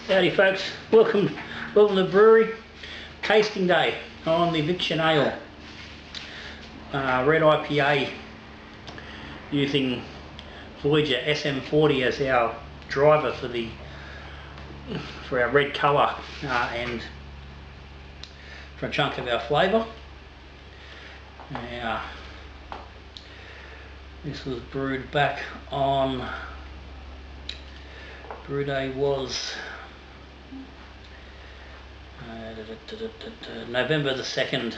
Howdy folks, welcome to the brewery. Tasting day on the Eviction Ale. Red IPA using Voyager SM40 as our driver for our red colour and for a chunk of our flavour. Now, this was brewed back on, brew day was November the 2nd.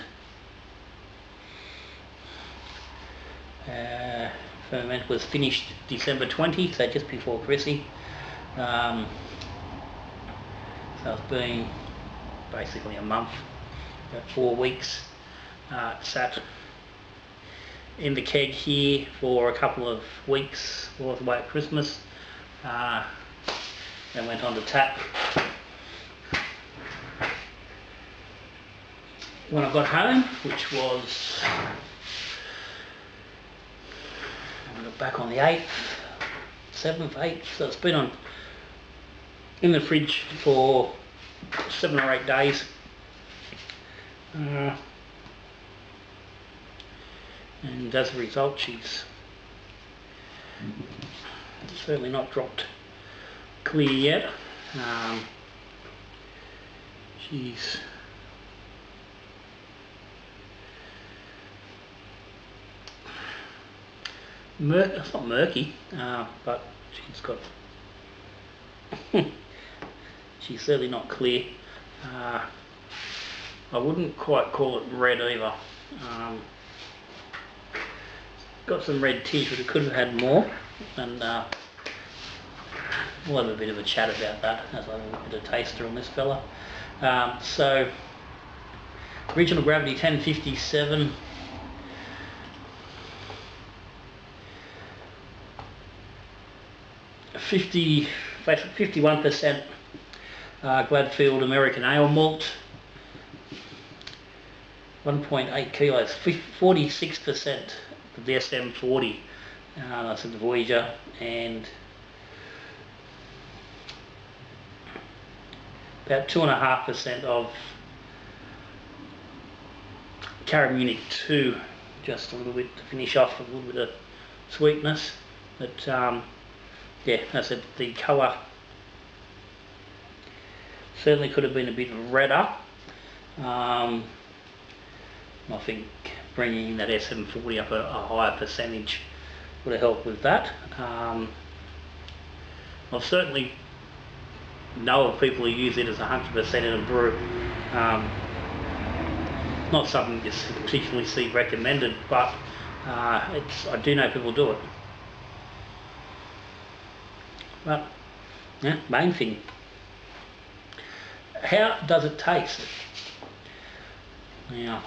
Ferment was finished December 20, so just before Chrissy. So it's been basically a month, about 4 weeks. Sat in the keg here for a couple of weeks all the way at Christmas. Then went on to tap when I got home, which was back on the 8th, 7th, 8th, so it's been in the fridge for 7 or 8 days. And as a result, she's certainly not dropped clear yet. She's it's not murky, but she's got she's certainly not clear. I wouldn't quite call it red either. Got some red tinge, but it could have had more, and we'll have a bit of a chat about that as I have a bit of taster on this fella. So original gravity 1057. 51% Gladfield American Ale malt, 1.8 kilos, 46% of the SM40, that's the Voyager, and about 2.5% of Munich 2, just a little bit to finish off, a little bit of sweetness. But yeah, as I said, the colour certainly could have been a bit redder. I think bringing that SM40 up a higher percentage would have helped with that. I've certainly know of people who use it as 100% in a brew. Not something you particularly see recommended, but I do know people do it. But yeah, main thing, how does it taste? Now,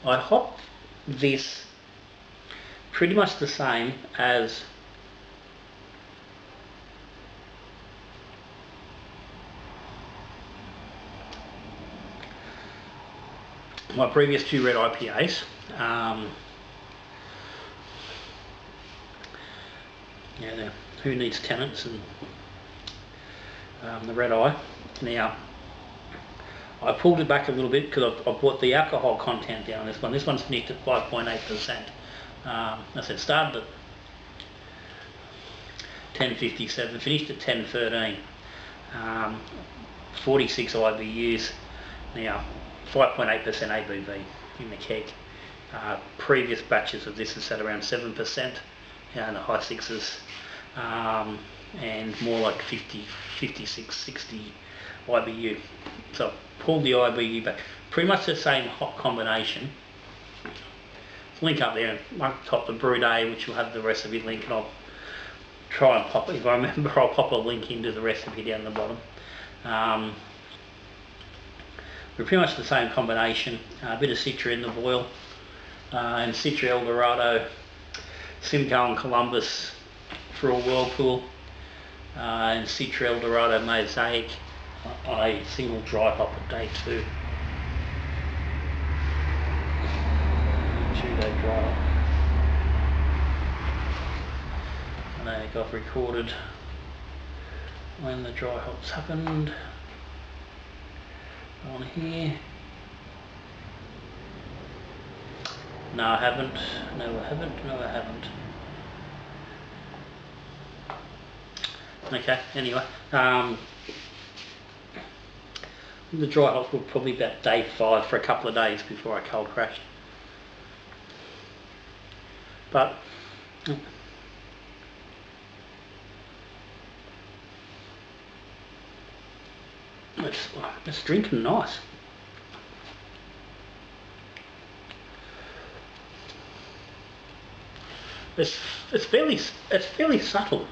I hop this pretty much the same as my previous 2 red IPAs. Yeah, who needs tenants, and the red eye. Now, I pulled it back a little bit because I brought the alcohol content down on this one. This one's finished at 5.8%. I said started at 1057, finished at 1013. 46 IBUs. Now, 5.8% ABV in the keg. Previous batches of this has sat around 7%. In the high 6s, and more like 50, 56, 60 IBU. So pull the IBU back. Pretty much the same hot combination. Link up there, on top the brew day, which will have the recipe link, and I'll try and pop it. If I remember, I'll pop a link into the recipe down the bottom. We're pretty much the same combination. A bit of Citra in the boil, and Citra Eldorado, Simcoe and Columbus for a Whirlpool, and Citra Eldorado Mosaic on a single dry hop at day 2. 2-day dry hop. And I got recorded when the dry hops happened on here. No, I haven't. No, I haven't. No, I haven't. Okay, anyway, the dry hops were probably about day 5 for a couple of days before I cold crashed. But it's drinking nice. It's fairly subtle,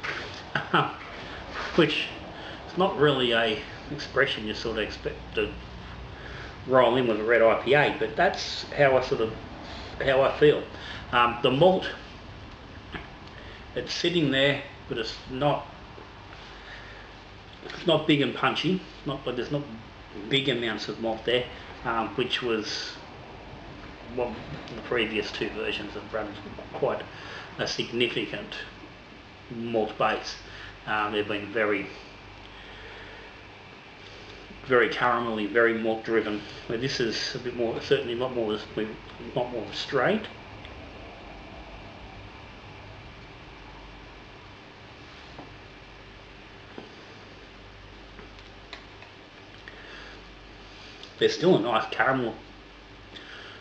which is not really a expression you sort of expect to roll in with a red IPA, but that's how I feel. The malt, it's sitting there, but it's not big and punchy. There's not big amounts of malt there, which was what the previous 2 versions have run quite a significant malt base. They've been very caramelly, very malt driven. Where this is a bit more, certainly not more straight. There's still a nice caramel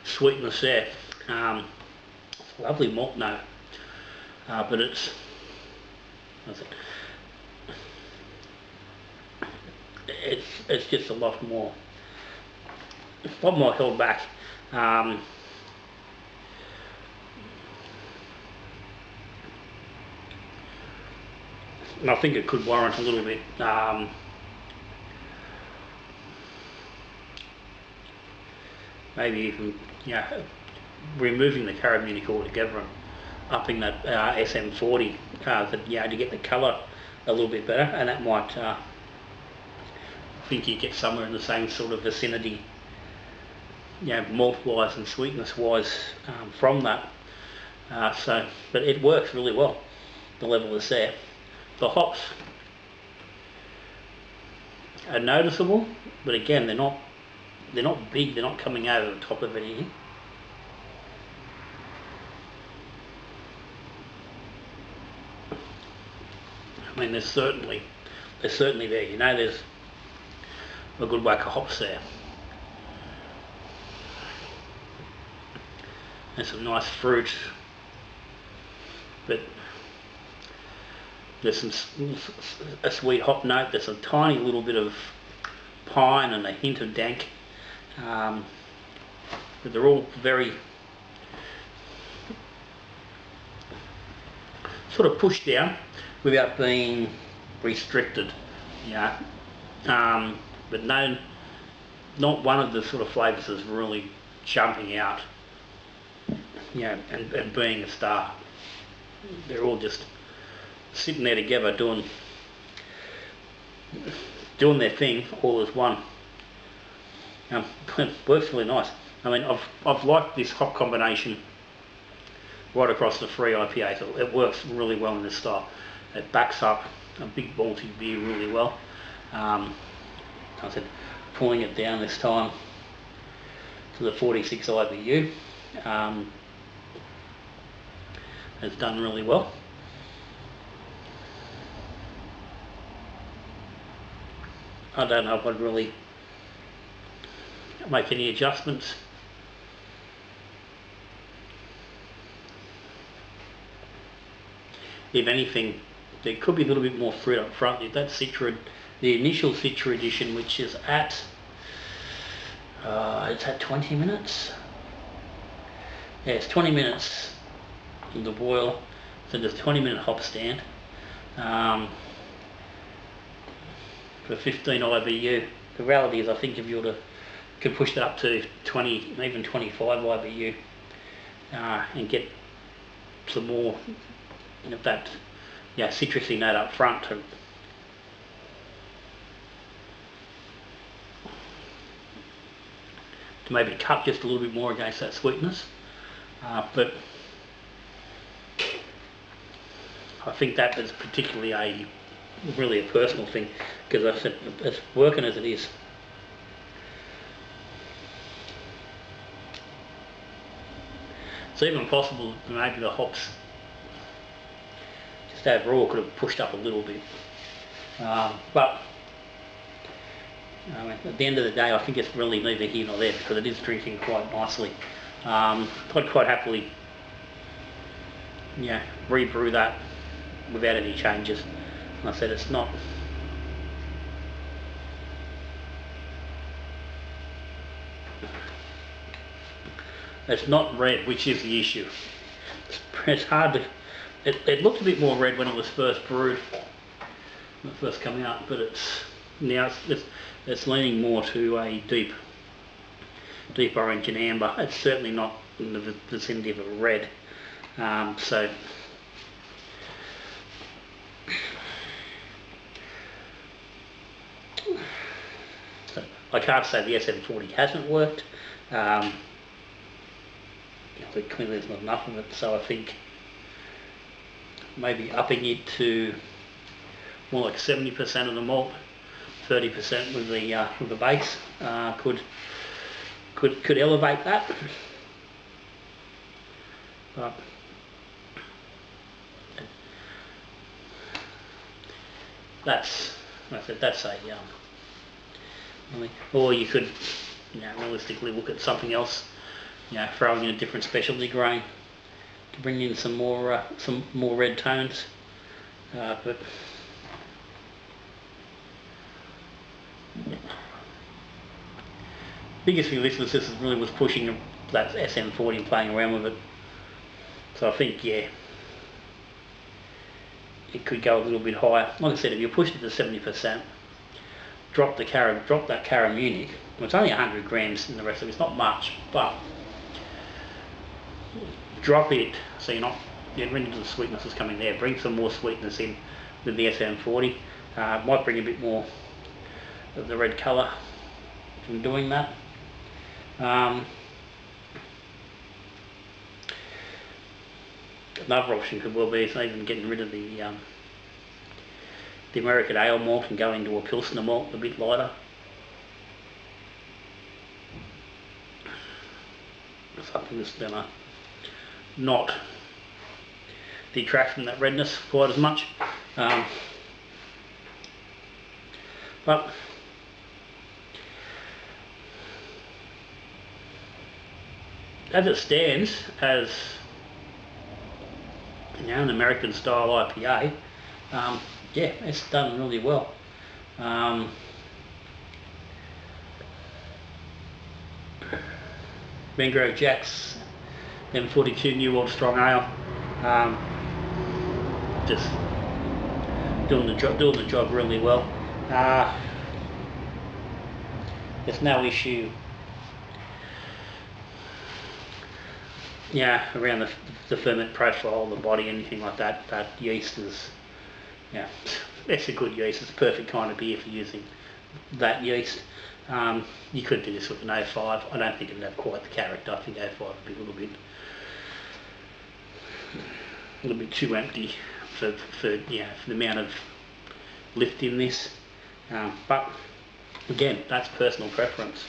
sweetness there. Lovely malt note, but it's just a lot more held back. And I think it could warrant a little bit maybe even removing the carabinic altogether and upping that SM40 to get the colour a little bit better, and that might I think you get somewhere in the same sort of vicinity, malt wise and sweetness wise from that. But it works really well. The level is there. The hops are noticeable, but again they're not big. They're not coming over the top of anything. I mean, they're certainly there. There's a good whack of hops there. And some nice fruit, but there's a sweet hop note. There's a tiny little bit of pine and a hint of dank, but they're all very sort of pushed down without being restricted. But not one of the sort of flavours is really jumping out, and being a star. They're all just sitting there together doing their thing all as one. It works really nice. I mean, I've liked this hop combination right across the 3 IPAs. It works really well in this style. It backs up a big malty beer really well. I said, pulling it down this time to the 46 IBU has done really well. I don't know if I'd really make any adjustments. If anything, there could be a little bit more fruit up front. That Citra, the initial Citra edition, which is at it's at 20 minutes. Yeah, it's 20 minutes in the boil. So there's 20-minute hop stand for 15 IBU. The reality is, I think if you could push that up to 20, even 25 IBU, and get some more of that citrusy note up front to maybe cut just a little bit more against that sweetness, but I think that is particularly a really a personal thing, because I said it's working as it is. It's even possible maybe the hops just overall could have pushed up a little bit, but at the end of the day I think it's really neither here nor there, because it is drinking quite nicely. I'd quite happily rebrew that without any changes. And I said it's not red, which is the issue. It's hard to, it looked a bit more red when it was first brewed, when it first came out, but now it's leaning more to a deep orange and amber. It's certainly not in the vicinity of a red. So I can't say the SM40 hasn't worked. But clearly there's not enough of it, so I think maybe upping it to more like 70% of the malt, 30% with the base could elevate that. But that's a or you could realistically look at something else, throwing in a different specialty grain to bring in some more red tones, but biggest thing with this really was pushing that SM40 and playing around with it. So I think it could go a little bit higher. Like I said, if you pushed it to 70%, drop that Cara Munich. Well, it's only 100 grams in the rest of it. It's not much, but drop it so you're not getting rid of the sweetness that's coming there. Bring some more sweetness in with the SM40. Might bring a bit more of the red colour from doing that. Another option could well be even getting rid of the American Ale malt and go into a Pilsner malt, a bit lighter. Something that's gonna not detract from that redness quite as much. But as it stands, as an American style IPA, it's done really well. Mangrove Jack's M42 New World Strong Ale, just doing the job really well. There's no issue around the ferment profile, the body, anything like that. That yeast is, it's a good yeast. It's the perfect kind of beer for using that yeast. You could do this with an 05. I don't think it would have quite the character. I think 05 would be a little bit too empty for the amount of lift in this. But again, that's personal preference.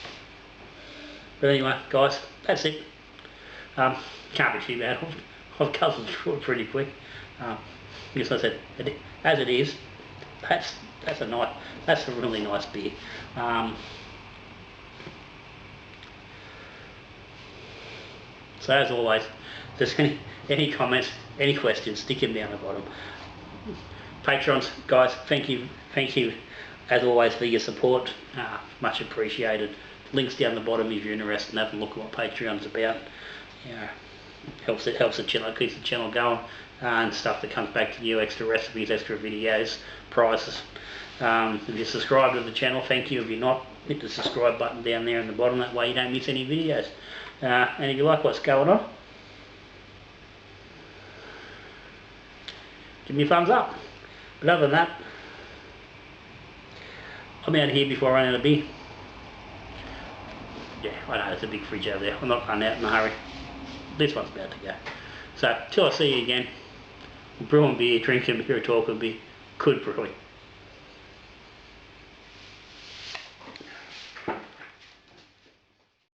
But anyway, guys, that's it. Can't be too bad. I've covered through it pretty quick. As I said, as it is, that's a really nice beer. So as always, if there's any comments, any questions, stick them down the bottom. Patrons, guys, thank you as always for your support. Much appreciated. Links down the bottom if you're interested in having a look at what Patreon's about. Helps the channel, keeps the channel going, and stuff that comes back to you, extra recipes, extra videos, prizes. If you subscribe to the channel, thank you. If you're not, hit the subscribe button down there in the bottom, that way you don't miss any videos. And if you like what's going on, give me a thumbs up. But other than that, I'm out of here before I run out of beer. I know there's a big fridge over there. I'm not running out in a hurry. This one's about to go. So till I see you again, brewing beer, drinking beer, talking beer, good brewing.